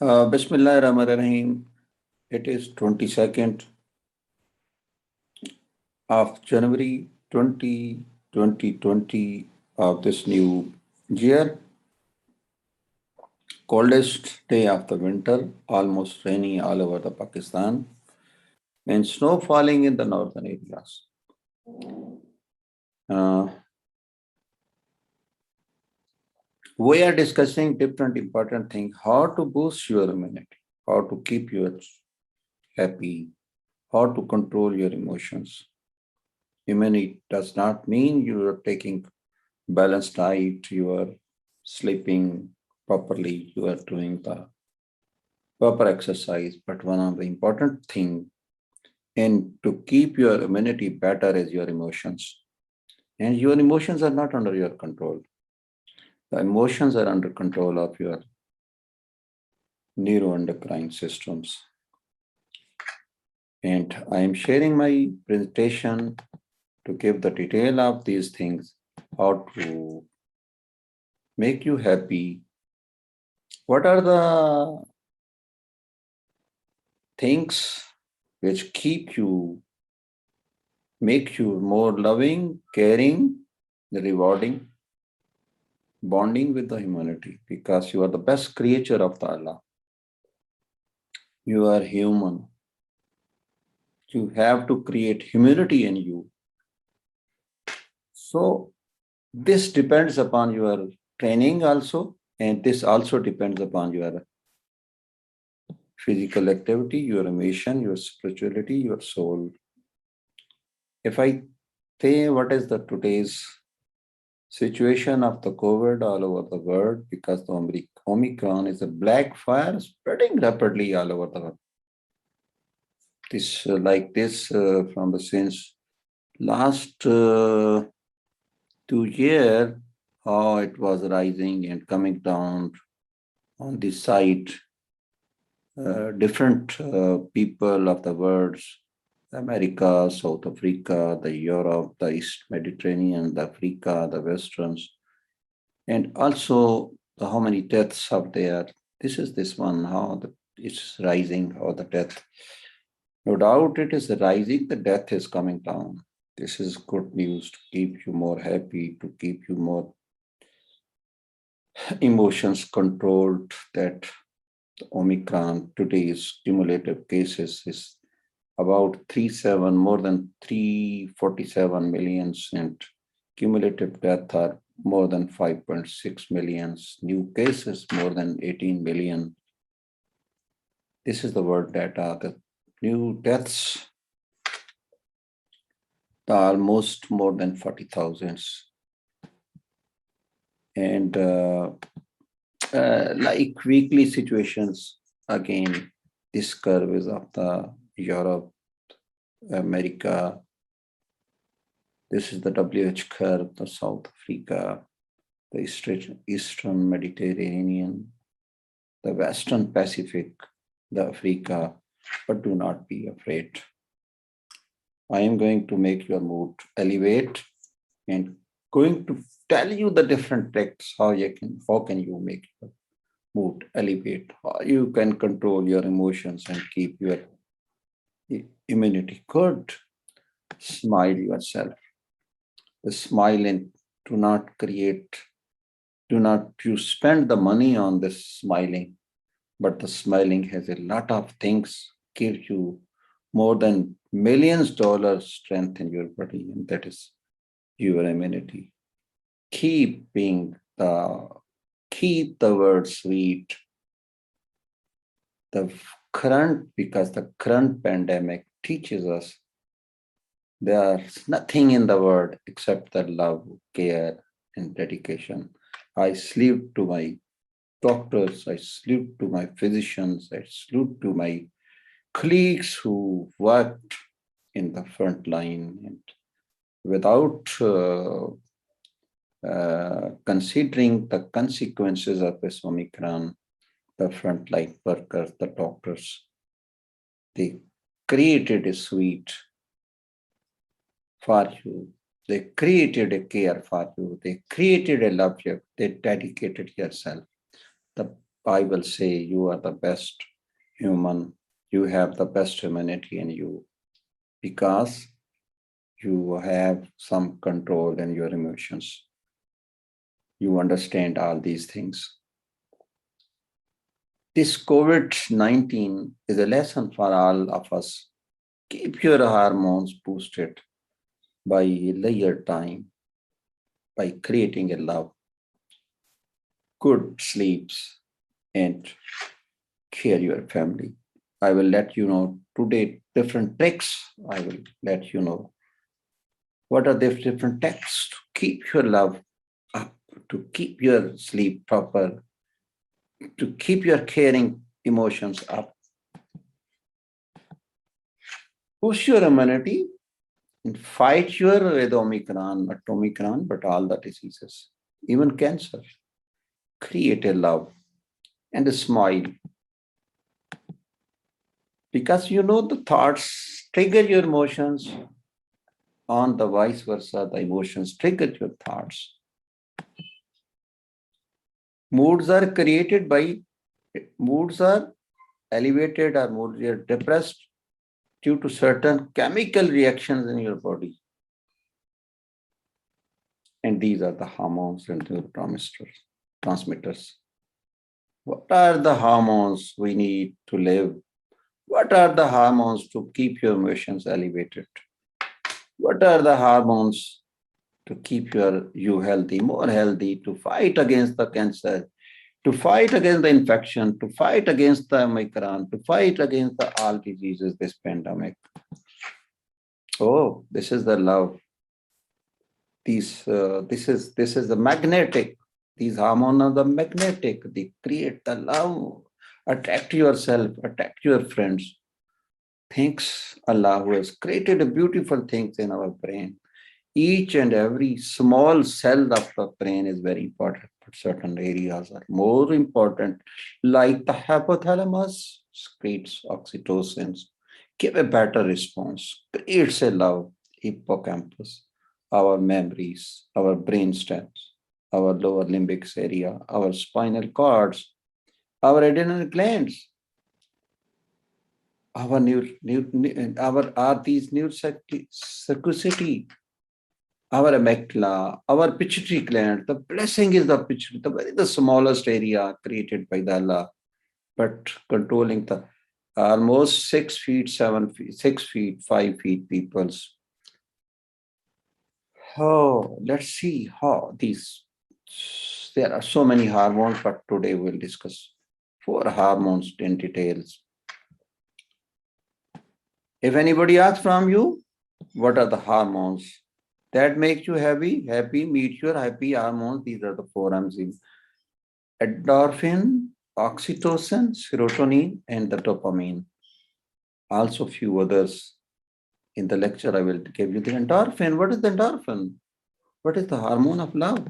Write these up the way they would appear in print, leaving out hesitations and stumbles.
Bismillahirrahmanirrahim. It is 22nd of January 2020 of this new year. Coldest day of the winter, almost rainy all over the Pakistan, and snow falling in the northern areas. We are discussing different important things, how to boost your immunity, how to keep you happy, how to control your emotions. Immunity does not mean you are taking balanced diet, you are sleeping properly, you are doing the proper exercise. But one of the important thing and to keep your immunity better is your emotions. And your emotions are not under your control. The emotions are under control of your neuroendocrine systems. And I am sharing my presentation to give the detail of these things, how to make you happy. What are the things which make you more loving, caring, rewarding, bonding with the humanity, because you are the best creature of the Allah. You are human. You have to create humanity in you. So this depends upon your training also, and this also depends upon your physical activity, your emotion, your spirituality, your soul. If I say what is the today's situation of the COVID all over the world, because the Omicron is a black fire spreading rapidly all over the world. This from the since last 2 years, how it was rising and coming down on this side. Different people of the world, America, South Africa, the Europe, the East Mediterranean, the Africa, the Westerns, and also how many deaths are there. This one, how it's rising, how the death. No doubt it is rising, the death is coming down. This is good news to keep you more happy, to keep you more emotions controlled, that Omicron today's cumulative cases is about more than 347 millions, and cumulative death are more than 5.6 millions, new cases more than 18 million. This is the world data. The new deaths are almost more than 40,000. And like weekly situations, again, this curve is of the Europe, America. This is the WH curve, the South Africa, the Eastern Mediterranean, the Western Pacific, the Africa, but do not be afraid. I am going to make your mood elevate and going to tell you the different tricks, how can you make your mood elevate, how you can control your emotions and keep your immunity good. Smile yourself. Smile and do not you spend the money on this smiling, but the smiling has a lot of things, give you more than millions dollars strength in your body, and that is your immunity. Keep the word sweet. Because the current pandemic teaches us there's nothing in the world except the love, care, and dedication. I salute to my doctors, I salute to my physicians, I salute to my colleagues who worked in the front line, and without considering the consequences of this Omicron, the frontline workers, the doctors, they created a suite for you. They created a care for you. They created a love you. They dedicated yourself. The I will say you are the best human. You have the best humanity in you because you have some control in your emotions. You understand all these things. This COVID-19 is a lesson for all of us. Keep your hormones boosted by layered time, by creating a love, good sleeps, and care your family. I will let you know today different tricks. I will let you know what are the different tricks to keep your love up, to keep your sleep proper, to keep your caring emotions up. Push your immunity and fight your with Omicron, not Omicron, but all the diseases, even cancer. Create a love and a smile because you know the thoughts trigger your emotions, on the vice versa, the emotions trigger your thoughts. Moods are created by, moods are elevated or moods are depressed due to certain chemical reactions in your body. And these are the hormones and neurotransmitters. What are the hormones we need to live? What are the hormones to keep your emotions elevated? What are the hormones to keep you healthy, more healthy, to fight against the cancer, to fight against the infection, to fight against the Omicron, to fight against the all diseases, this pandemic? Oh, this is the love. This is the magnetic. These hormones are the magnetic. They create the love. Attract yourself, attract your friends. Thanks Allah who has created a beautiful things in our brain. Each and every small cell of the brain is very important, but certain areas are more important, like the hypothalamus creates oxytocin, give a better response, creates a love, hippocampus, our memories, our brain stems, our lower limbic area, our spinal cords, our adrenal glands, our these circuitry, our amygdala, our pituitary gland. The blessing is the pituitary, the smallest area created by the Allah, but controlling the almost 6 feet, 7 feet, 6 feet, 5 feet peoples. Oh, let's see how these, there are so many hormones, but today we'll discuss 4 hormones in details. If anybody asks from you, what are the hormones that make you happy? Happy, meet your happy hormones. These are the 4 enzymes: endorphin, oxytocin, serotonin, and the dopamine. Also few others. In the lecture, I will give you the endorphin. What is the endorphin? What is the hormone of love?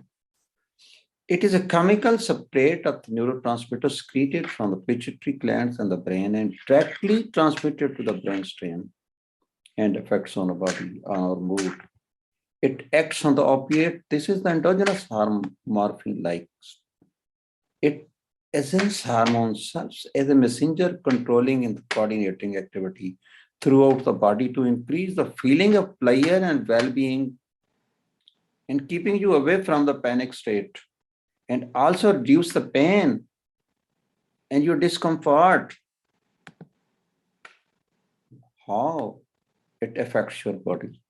It is a chemical substrate of the neurotransmitter secreted from the pituitary glands and the brain and directly transmitted to the bloodstream and affects on the body, on our mood. It acts on the opiate. This is the endogenous morphine-like. It essence hormones serves as a messenger controlling and coordinating activity throughout the body to increase the feeling of pleasure and well-being and keeping you away from the panic state, and also reduce the pain and your discomfort. How it affects your body?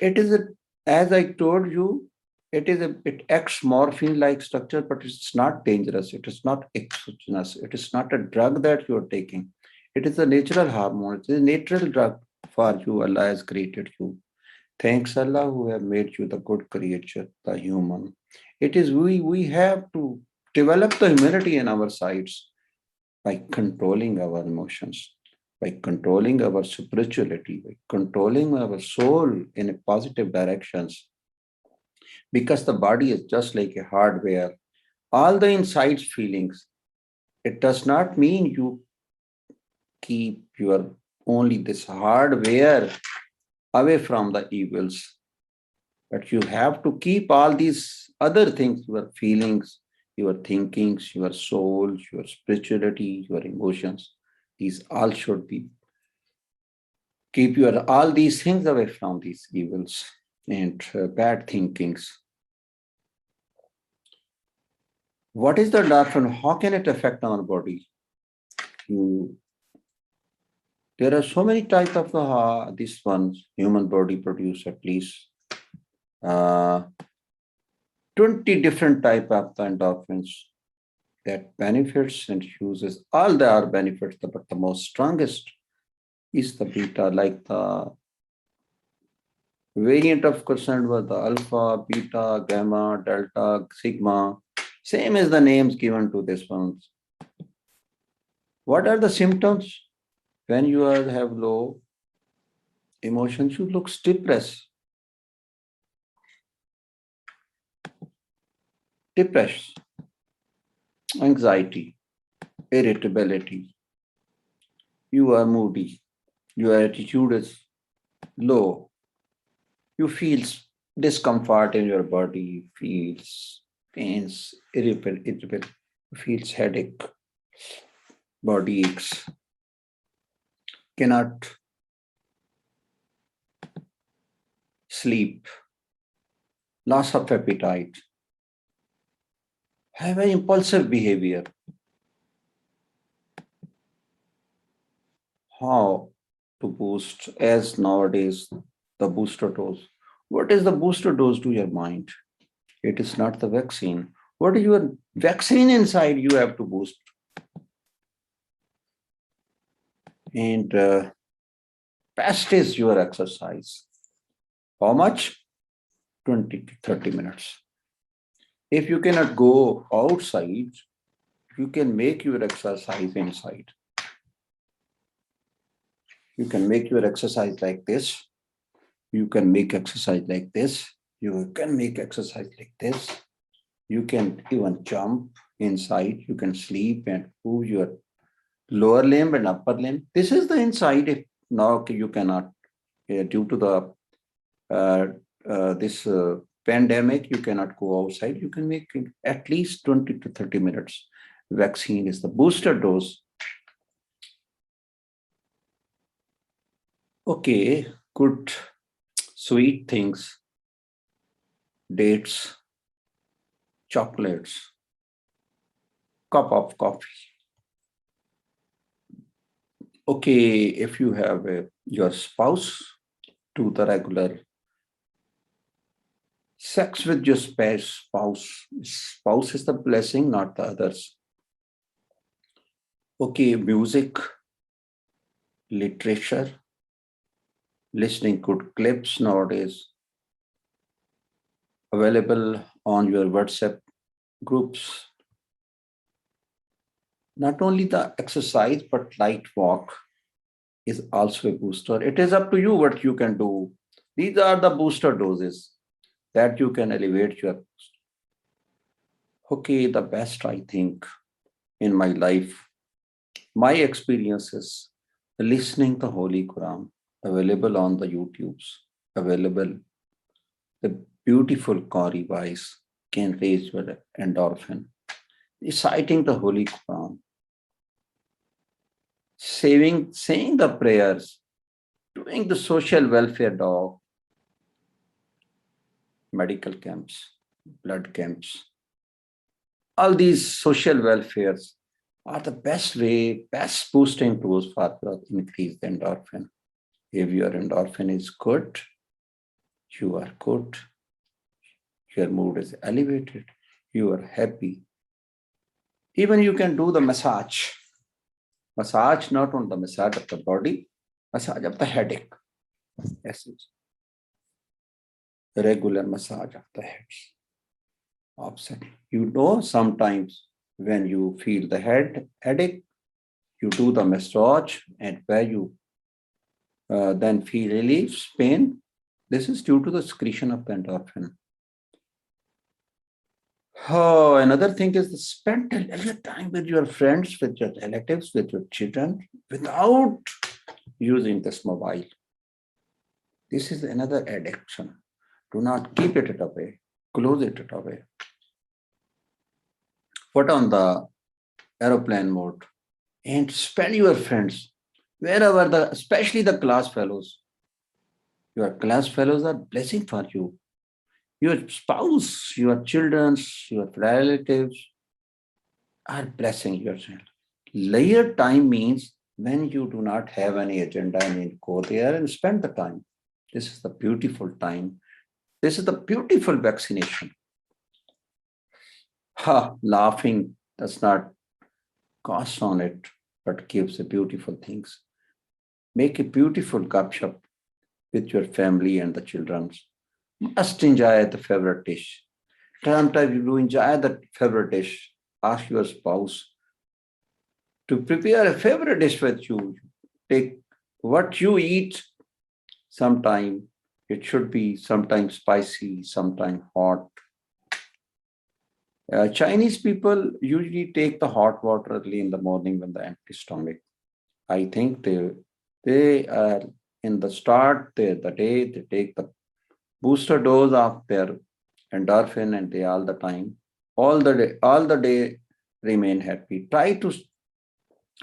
It is as I told you, it acts morphine-like structure, but it's not dangerous. It is not exogenous. It is not a drug that you're taking. It is a natural hormone. It is a natural drug for you. Allah has created you. Thanks Allah who have made you the good creature, the human. It is we have to develop the humanity in our sides by controlling our emotions, by controlling our spirituality, by controlling our soul in a positive directions. Because the body is just like a hardware. All the inside feelings, it does not mean you keep your only this hardware away from the evils, but you have to keep all these other things, your feelings, your thinkings, your soul, your spirituality, your emotions. These all should be keep your all these things away from these evils and bad thinkings. What is the endorphin? How can it affect our body? There are so many types of these ones. Human body produce at least 20 different type of the endorphins that benefits and uses. All there are benefits, but the most strongest is the beta, like the variant of concern was the alpha, beta, gamma, delta, sigma. Same as the names given to this ones. What are the symptoms? When you have low emotions, you look depressed. Anxiety, irritability. You are moody. Your attitude is low. You feel discomfort in your body, feels pains, irritability, feels headache, body aches, cannot sleep, loss of appetite, have an impulsive behavior. How to boost? As nowadays, the booster dose. What is the booster dose to your mind? It is not the vaccine. What is your vaccine inside you have to boost? And best is your exercise. How much? 20 to 30 minutes. If you cannot go outside, you can make your exercise inside. You can make your exercise like this. You can make exercise like this. You can make exercise like this. You can even jump inside. You can sleep and move your lower limb and upper limb. This is the inside. If now you cannot, due to the this pandemic, you cannot go outside. You can make at least 20 to 30 minutes. Vaccine is the booster dose. Okay, good sweet things, dates, chocolates, cup of coffee. Okay, if you have your spouse, do the regular sex with your spouse. Spouse is the blessing, not the others. Okay, music, literature, listening good clips nowadays, available on your WhatsApp groups. Not only the exercise, but light walk is also a booster. It is up to you what you can do. These are the booster doses that you can elevate your. Okay, the best I think in my life, my experiences, listening to Holy Quran, available on the YouTubes, available. The beautiful Qari voice can raise your endorphin. Reciting the Holy Quran, saying the prayers, doing the social welfare dog, medical camps, blood camps. All these social welfares are the best way, best boosting tools for increase the endorphin. If your endorphin is good, you are good. Your mood is elevated. You are happy. Even you can do the massage. Massage not on the massage of the body, massage of the headache. Yes, regular massage of the heads. Upset. You know, sometimes when you feel the headache, you do the massage, and where you then feel relief, pain. This is due to the secretion of the endorphin. Oh, another thing is spend a little time with your friends, with your relatives, with your children, without using this mobile. This is another addiction. Do not keep it away. Close it away. put on the aeroplane mode and spend your friends wherever especially the class fellows. Your class fellows are blessing for you. Your spouse, your children, your relatives are blessing yourself. Layer time means when you do not have any agenda and you go there and spend the time. This is the beautiful time. This is the beautiful vaccination. Laughing does not cost on it, but gives the beautiful things. Make a beautiful gupshup with your family and the children. Must enjoy the favorite dish. Sometimes you do enjoy the favorite dish. Ask your spouse to prepare a favorite dish with you. Take what you eat. Sometime it should be sometimes spicy, sometimes hot. Chinese people usually take the hot water early in the morning when the empty stomach. I think they are in the start the day they take the booster dose of their endorphin and they all the day remain happy. Try to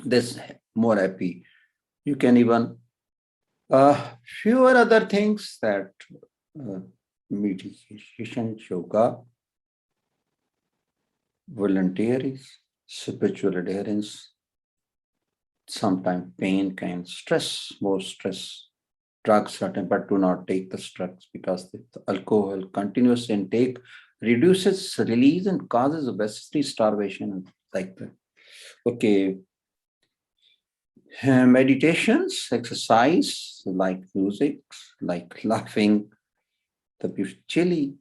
this more happy. You can even fewer other things that meditation, yoga, volunteerism, spiritual adherence. Sometimes pain can more stress. Drugs certain, but do not take the drugs because the alcohol continuous intake reduces release and causes obesity, starvation, like that. Okay. Meditations, exercise, like music, like laughing, the chili,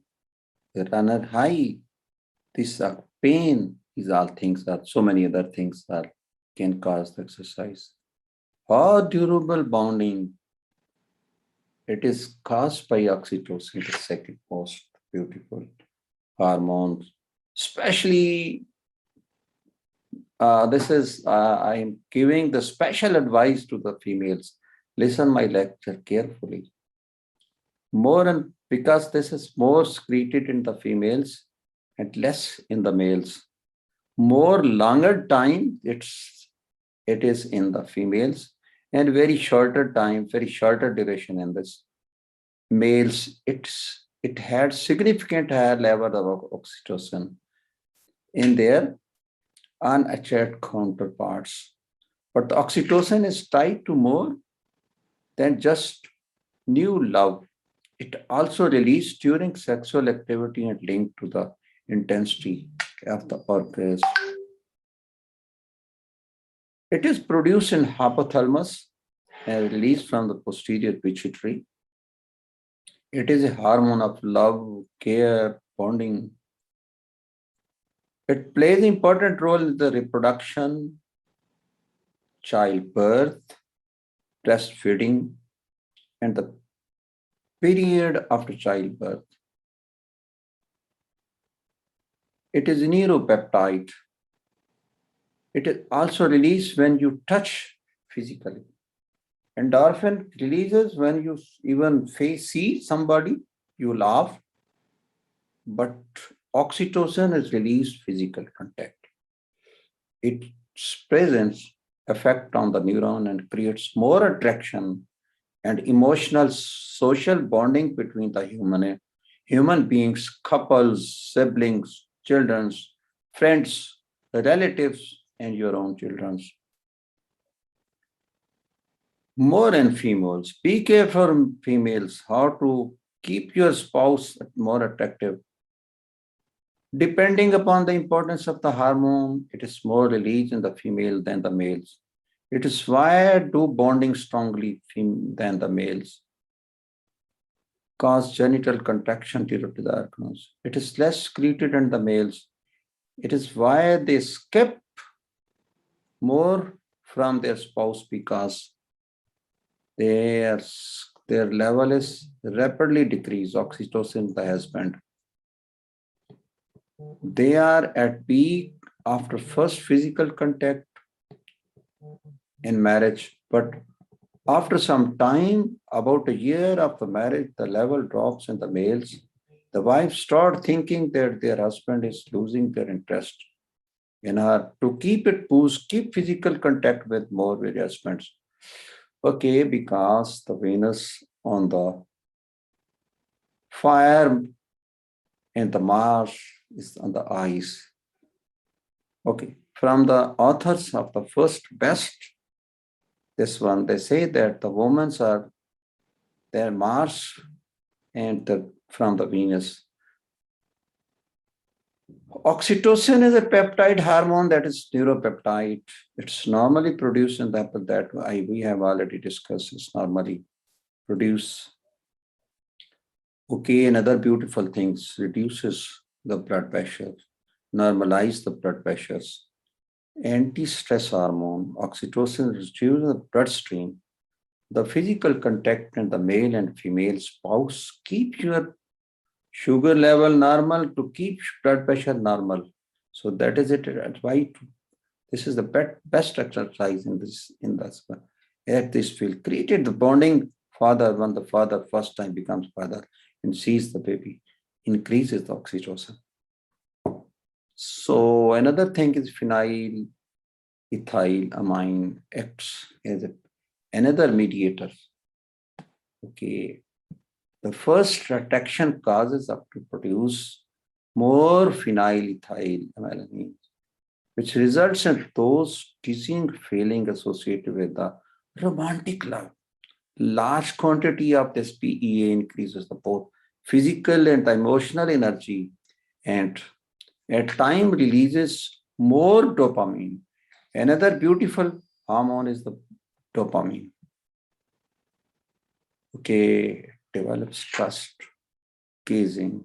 the runner high, these are pain, these all things are so many other things that can cause the exercise. Or durable bonding, it is caused by oxytocin, the second most beautiful hormone, especially I am giving the special advice to the females. Listen my lecture carefully. Because this is more secreted in the females and less in the males. More longer time it is in the females and very shorter time, very shorter duration in this males. It had significant higher level of oxytocin in their unattached counterparts. But the oxytocin is tied to more than just new love. It also released during sexual activity and linked to the intensity of the orgasm. It is produced in hypothalamus and released from the posterior pituitary. It is a hormone of love, care, bonding. It plays an important role in the reproduction, childbirth, breastfeeding, and the period after childbirth. It is a neuropeptide. It is also released when you touch physically. Endorphin releases when you even see somebody, you laugh, but oxytocin is released physical contact. Its presence effect on the neuron and creates more attraction and emotional social bonding between the human beings, couples, siblings, children, friends, relatives, and your own children. More in females. Be careful, females, how to keep your spouse more attractive. Depending upon the importance of the hormone, it is more released in the female than the males. It is why do bonding strongly than the males. Cause genital contraction due to the organs. It is less secreted in the males. It is why they skip more from their spouse because their level is rapidly decreased. Oxytocin, the husband. They are at peak after first physical contact in marriage, but after some time, about a year after marriage, the level drops in the males. The wives start thinking that their husband is losing their interest. in her to keep it boost, keep physical contact with more adjustments. Okay, because the Venus on the fire and the Mars is on the ice. Okay, from the authors of the first best, this one, they say that the women are their Mars and from the Venus. Oxytocin is a peptide hormone that is neuropeptide. It's normally produced in the apple that we have already discussed. It's normally produced. Okay, another beautiful things, reduces the blood pressure, normalize the blood pressures. Anti-stress hormone, oxytocin reduces the bloodstream. The physical contact in the male and female spouse keep your sugar level normal to keep blood pressure normal. So that is it. That's why this is the best exercise in this at this field. Created the bonding father when the father first time becomes father and sees the baby, increases the oxytocin. So another thing is phenylethylamine acts as another mediator. Okay, the first reaction causes up to produce more phenylethylamine, which results in those dizzying feeling associated with the romantic love. Large quantity of this PEA increases the both physical and emotional energy, and at time releases more dopamine. Another beautiful hormone is the dopamine. Okay, develops trust, gazing,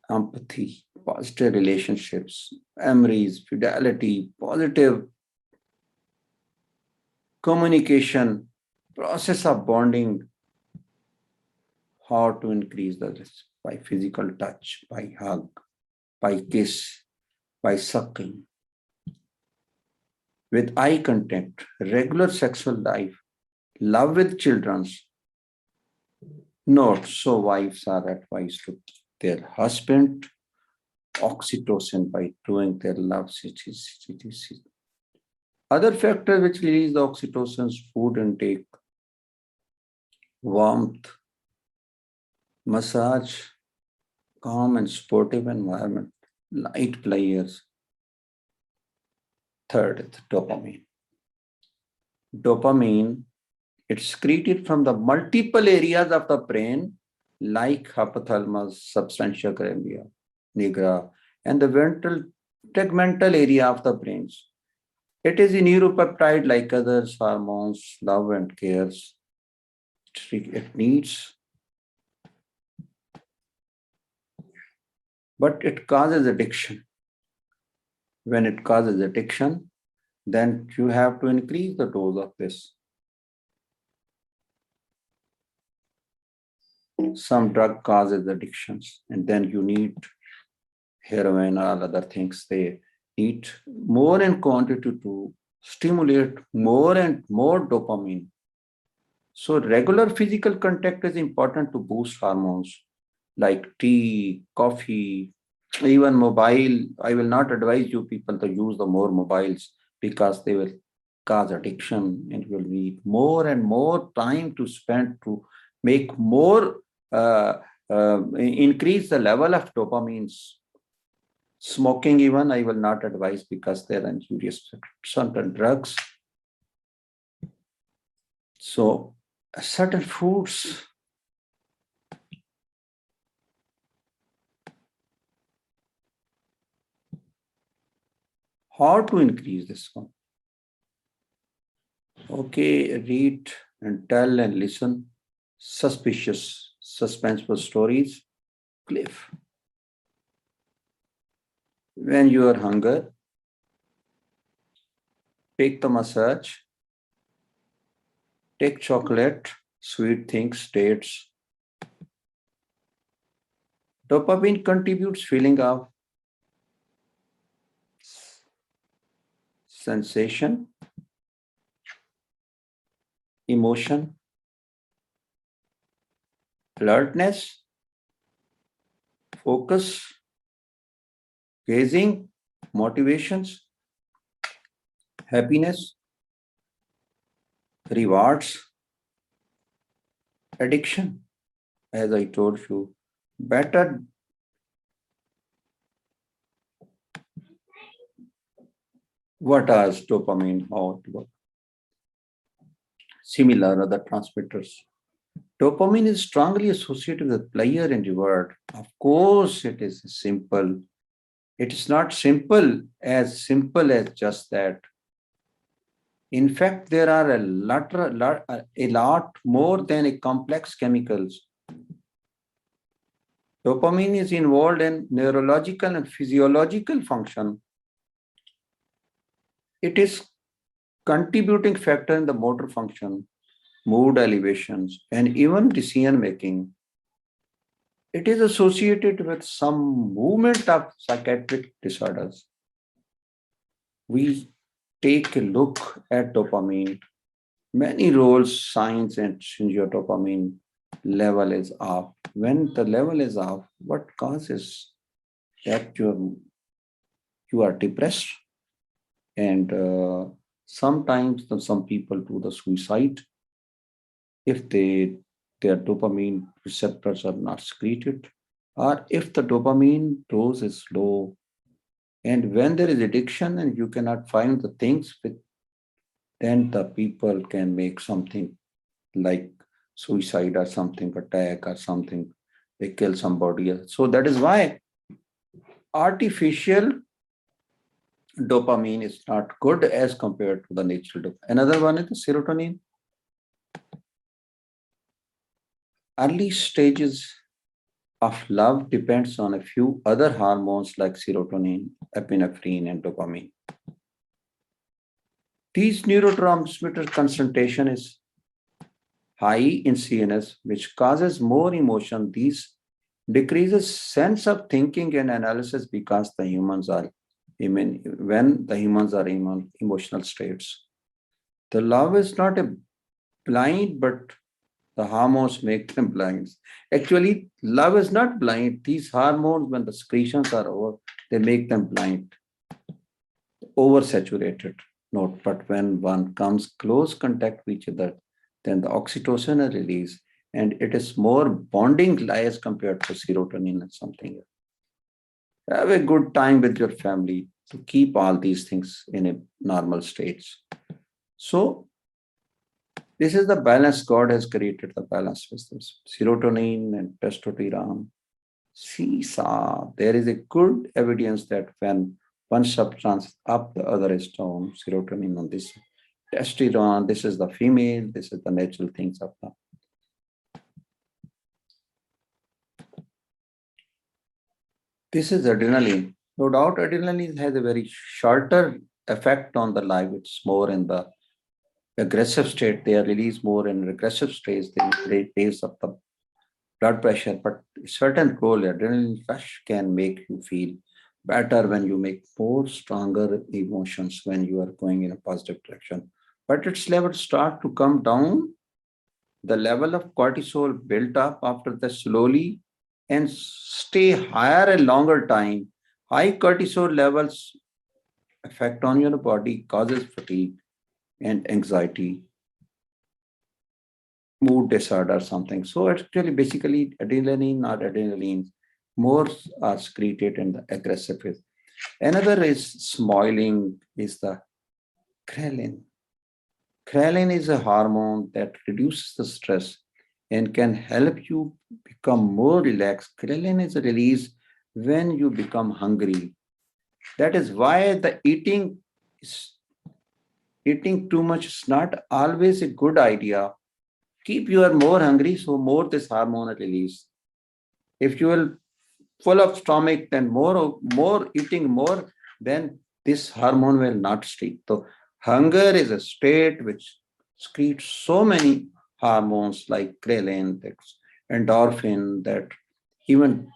empathy, positive relationships, memories, fidelity, positive communication, process of bonding. How to increase the risk? By physical touch, by hug, by kiss, by sucking, with eye contact, regular sexual life, love with children. Note, so wives are advised to their husband oxytocin by doing their love. Other factors which release the oxytocin's food intake, warmth, massage, calm and sportive environment, light players. Third, dopamine. Dopamine, it's secreted from the multiple areas of the brain like hypothalamus, substantia ganglia, nigra, and the ventral tegmental area of the brains. It is a neuropeptide like other hormones, love and cares. It needs, but it causes addiction. When it causes addiction, then you have to increase the dose of this. Some drug causes addictions, and then you need heroin or other things. They need more in quantity to stimulate more and more dopamine. So regular physical contact is important to boost hormones like tea, coffee, even mobile. I will not advise you people to use the more mobiles because they will cause addiction and will be more and more time to spend to make more increase the level of dopamines. Smoking even I will not advise because they're injurious. Certain drugs. So certain foods. How to increase this one? Okay, read and tell and listen. Suspicious, suspenseful stories. Cliff. When you are hunger, take the massage, take chocolate, sweet things, dates. Dopamine contributes feeling of sensation, emotion, alertness, focus, gazing, motivations, happiness, rewards, addiction. As I told you, better what is dopamine, how it works. Similar other transmitters. Dopamine is strongly associated with pleasure and reward. Of course, it is simple. It is not simple as just that. In fact, there are a lot more than a complex chemicals. Dopamine is involved in neurological and physiological function. It is contributing factor in the motor function, mood elevations, and even decision making. It is associated with some movement of psychiatric disorders. We take a look at dopamine. Many roles, signs, and your dopamine level is off. When the level is off, what causes that you are depressed? And sometimes some people do the suicide if their dopamine receptors are not secreted, or if the dopamine dose is low. And when there is addiction and you cannot find the things with, then the people can make something like suicide or something, attack or something. They kill somebody. So that is why artificial dopamine is not good as compared to the natural dopamine. Another one is the serotonin. Early stages of love depends on a few other hormones like serotonin, epinephrine, and dopamine. These neurotransmitter concentration is high in CNS, which causes more emotion. These decreases sense of thinking and analysis because the humans are when the humans are in emotional states. The love is not a blind, but the hormones make them blind. Actually, love is not blind. These hormones, when the secretions are over, they make them blind, oversaturated. Note, but when one comes close contact with each other, then the oxytocin is released, and it is more bonding as compared to serotonin and something else. Have a good time with your family to keep all these things in a normal states. So this is the balance. God has created the balance with this serotonin and testosterone. Seesaw. There is a good evidence that when one substance is up, the other is down. Serotonin on this, testosterone. This is the female. This is the natural things of the. This is adrenaline. No doubt, adrenaline has a very shorter effect on the life. It's more in the aggressive state. They are released more in regressive states. They raise up the blood pressure, but certain role, adrenaline rush can make you feel better when you make more stronger emotions when you are going in a positive direction. But its level start to come down. The level of cortisol built up after that slowly and stay higher a longer time. High cortisol levels effect on your body causes fatigue and anxiety, mood disorder, something. So actually, basically, adrenaline more are secreted in the aggressive phase. Another is smiling is the ghrelin. Ghrelin is a hormone that reduces the stress and can help you become more relaxed. Ghrelin is released when you become hungry. That is why the eating too much is not always a good idea. Keep you are more hungry, so more this hormone release. If you will full of stomach, then more eating more, then this hormone will not stick. So hunger is a state which secretes so many hormones like ghrelin, endorphin, that even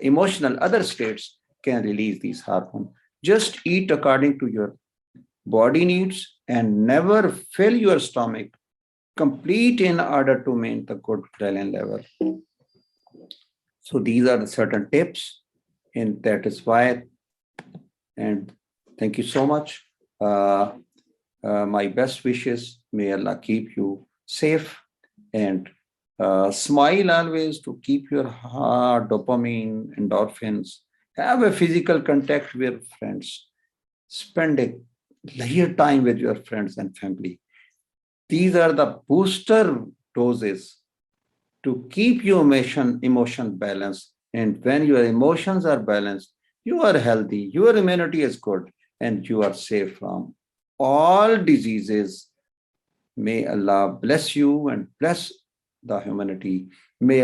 emotional other states can release these hormones. Just eat according to your body needs and never fill your stomach complete in order to maintain the good ghrelin level. So these are the certain tips, and that is why. And thank you so much. My best wishes. May Allah keep you safe, and smile always to keep your heart, dopamine, endorphins. Have a physical contact with friends. Spend a leisure time with your friends and family. These are the booster doses to keep your emotion balanced. And when your emotions are balanced, you are healthy, your immunity is good, and you are safe from all diseases. May Allah bless you and bless the humanity